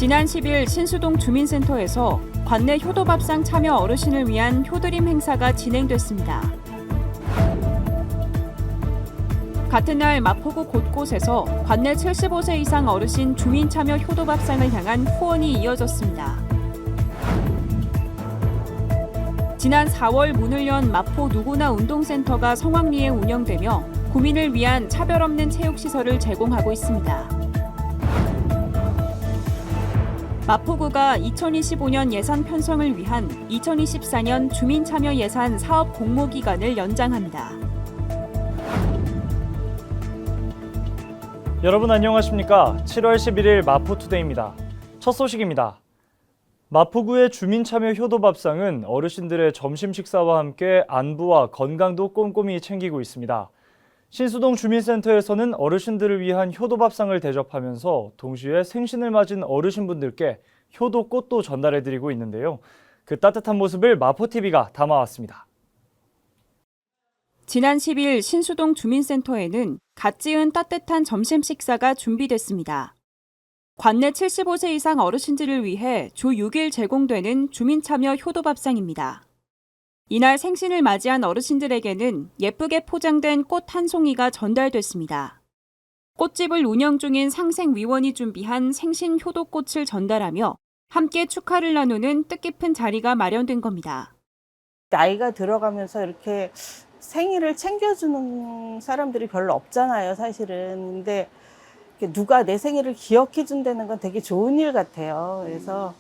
지난 10일 신수동 주민센터에서 관내 효도밥상 참여 어르신을 위한 효드림 행사가 진행됐습니다. 같은 날 마포구 곳곳에서 관내 75세 이상 어르신 주민 참여 효도밥상을 향한 후원이 이어졌습니다. 지난 4월 문을 연 마포 누구나 운동센터가 성황리에 운영되며 구민을 위한 차별 없는 체육시설을 제공하고 있습니다. 마포구가 2025년 예산 편성을 위한 2024년 주민참여 예산 사업 공모기간을 연장합니다. 여러분 안녕하십니까? 7월 11일 마포투데이입니다. 첫 소식입니다. 마포구의 주민참여 효도밥상은 어르신들의 점심 식사와 함께 안부와 건강도 꼼꼼히 챙기고 있습니다. 신수동 주민센터에서는 어르신들을 위한 효도밥상을 대접하면서 동시에 생신을 맞은 어르신분들께 효도꽃도 전달해드리고 있는데요. 그 따뜻한 모습을 마포TV가 담아왔습니다. 지난 10일 신수동 주민센터에는 갓 지은 따뜻한 점심 식사가 준비됐습니다. 관내 75세 이상 어르신들을 위해 주 6일 제공되는 주민참여 효도밥상입니다. 이날 생신을 맞이한 어르신들에게는 예쁘게 포장된 꽃 한 송이가 전달됐습니다. 꽃집을 운영 중인 상생위원이 준비한 생신 효도꽃을 전달하며 함께 축하를 나누는 뜻깊은 자리가 마련된 겁니다. 나이가 들어가면서 이렇게 생일을 챙겨주는 사람들이 별로 없잖아요, 사실은. 근데 누가 내 생일을 기억해 준다는 건 되게 좋은 일 같아요. 그래서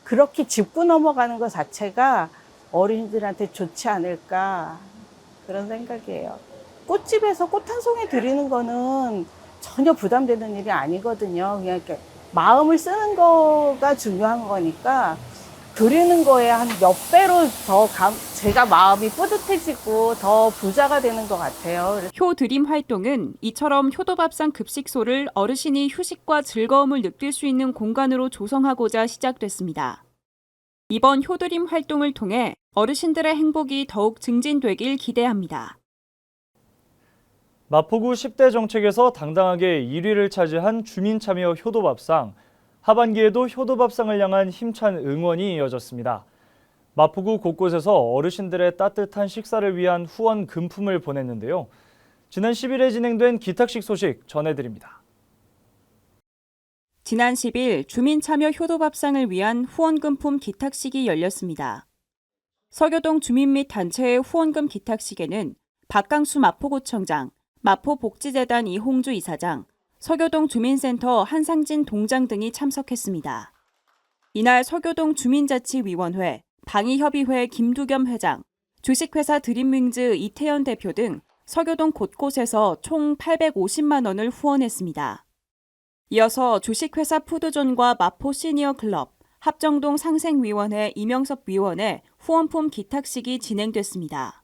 그렇게 짚고 넘어가는 것 자체가 어린이들한테 좋지 않을까 그런 생각이에요. 꽃집에서 꽃 한 송이 드리는 거는 전혀 부담되는 일이 아니거든요. 그냥 이렇게 마음을 쓰는 거가 중요한 거니까 드리는 거에 한 몇 배로 더 제가 마음이 뿌듯해지고 더 부자가 되는 것 같아요. 효드림 활동은 이처럼 효도밥상 급식소를 어르신이 휴식과 즐거움을 느낄 수 있는 공간으로 조성하고자 시작됐습니다. 이번 효드림 활동을 통해 어르신들의 행복이 더욱 증진되길 기대합니다. 마포구 10대 정책에서 당당하게 1위를 차지한 주민참여 효도밥상. 하반기에도 효도밥상을 향한 힘찬 응원이 이어졌습니다. 마포구 곳곳에서 어르신들의 따뜻한 식사를 위한 후원 금품을 보냈는데요. 지난 10일에 진행된 기탁식 소식 전해드립니다. 지난 10일 주민참여 효도밥상을 위한 후원금품 기탁식이 열렸습니다. 서교동 주민 및 단체의 후원금 기탁식에는 박강수 마포구청장, 마포복지재단 이홍주 이사장, 서교동 주민센터 한상진 동장 등이 참석했습니다. 이날 서교동 주민자치위원회, 방위협의회 김두겸 회장, 주식회사 드림윙즈 이태연 대표 등 서교동 곳곳에서 총 850만 원을 후원했습니다. 이어서 주식회사 푸드존과 마포 시니어클럽, 합정동 상생위원회 이명섭 위원의 후원품 기탁식이 진행됐습니다.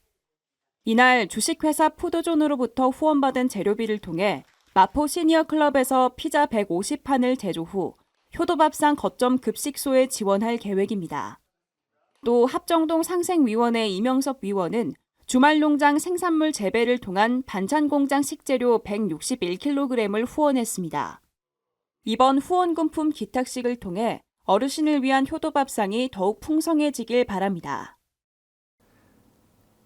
이날 주식회사 푸드존으로부터 후원받은 재료비를 통해 마포 시니어클럽에서 피자 150판을 제조 후 효도밥상 거점 급식소에 지원할 계획입니다. 또 합정동 상생위원회 이명섭 위원은 주말농장 생산물 재배를 통한 반찬공장 식재료 161kg을 후원했습니다. 이번 후원금품 기탁식을 통해 어르신을 위한 효도밥상이 더욱 풍성해지길 바랍니다.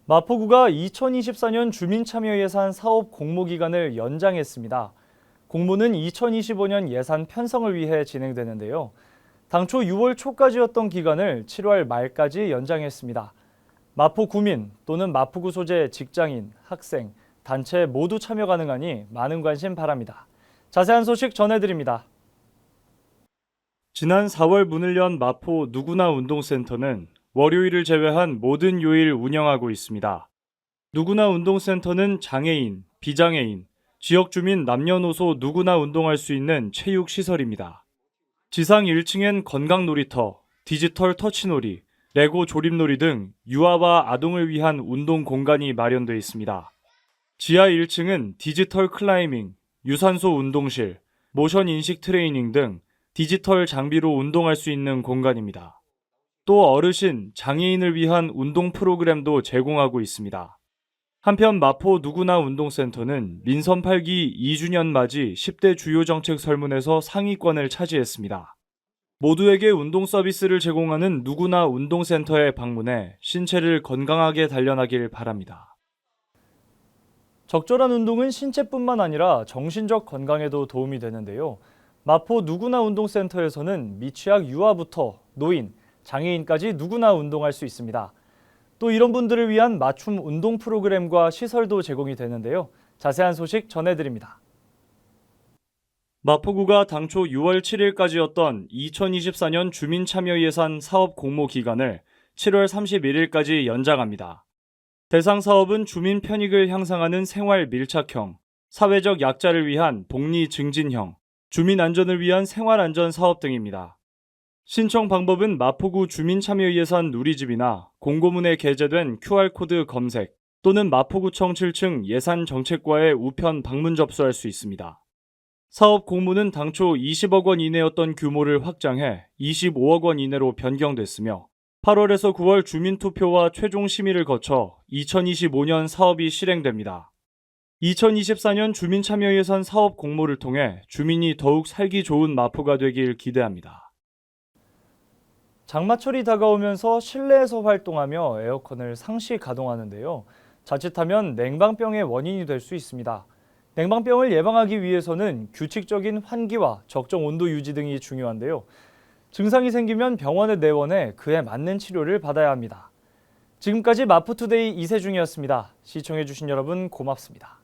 마포구가 2024년 주민참여예산 사업 공모기간을 연장했습니다. 공모는 2025년 예산 편성을 위해 진행되는데요. 당초 6월 초까지였던 기간을 7월 말까지 연장했습니다. 마포구민 또는 마포구 소재 직장인, 학생, 단체 모두 참여 가능하니 많은 관심 바랍니다. 자세한 소식 전해드립니다. 지난 4월 문을 연 마포 누구나 운동센터는 월요일을 제외한 모든 요일 운영하고 있습니다. 누구나 운동센터는 장애인, 비장애인, 지역주민 남녀노소 누구나 운동할 수 있는 체육시설입니다. 지상 1층엔 건강놀이터, 디지털 터치놀이, 레고 조립놀이 등 유아와 아동을 위한 운동 공간이 마련되어 있습니다. 지하 1층은 디지털 클라이밍, 유산소 운동실, 모션 인식 트레이닝 등 디지털 장비로 운동할 수 있는 공간입니다. 또 어르신, 장애인을 위한 운동 프로그램도 제공하고 있습니다. 한편 마포 누구나 운동센터는 민선 8기 2주년 맞이 10대 주요 정책 설문에서 상위권을 차지했습니다. 모두에게 운동 서비스를 제공하는 누구나 운동센터에 방문해 신체를 건강하게 단련하길 바랍니다. 적절한 운동은 신체뿐만 아니라 정신적 건강에도 도움이 되는데요. 마포 누구나 운동센터에서는 미취학 유아부터 노인, 장애인까지 누구나 운동할 수 있습니다. 또 이런 분들을 위한 맞춤 운동 프로그램과 시설도 제공이 되는데요. 자세한 소식 전해드립니다. 마포구가 당초 6월 7일까지였던 2024년 주민참여예산 사업 공모 기간을 7월 31일까지 연장합니다. 대상 사업은 주민 편익을 향상하는 생활 밀착형, 사회적 약자를 위한 복리 증진형, 주민 안전을 위한 생활 안전 사업 등입니다. 신청 방법은 마포구 주민참여예산 누리집이나 공고문에 게재된 QR코드 검색 또는 마포구청 7층 예산정책과의 우편 방문 접수할 수 있습니다. 사업 공모는 당초 20억 원 이내였던 규모를 확장해 25억 원 이내로 변경됐으며 8월에서 9월 주민투표와 최종 심의를 거쳐 2025년 사업이 실행됩니다. 2024년 주민참여예산 사업 공모를 통해 주민이 더욱 살기 좋은 마포가 되길 기대합니다. 장마철이 다가오면서 실내에서 활동하며 에어컨을 상시 가동하는데요. 자칫하면 냉방병의 원인이 될 수 있습니다. 냉방병을 예방하기 위해서는 규칙적인 환기와 적정 온도 유지 등이 중요한데요. 증상이 생기면 병원에 내원해 그에 맞는 치료를 받아야 합니다. 지금까지 마포투데이 이세중이었습니다. 시청해주신 여러분 고맙습니다.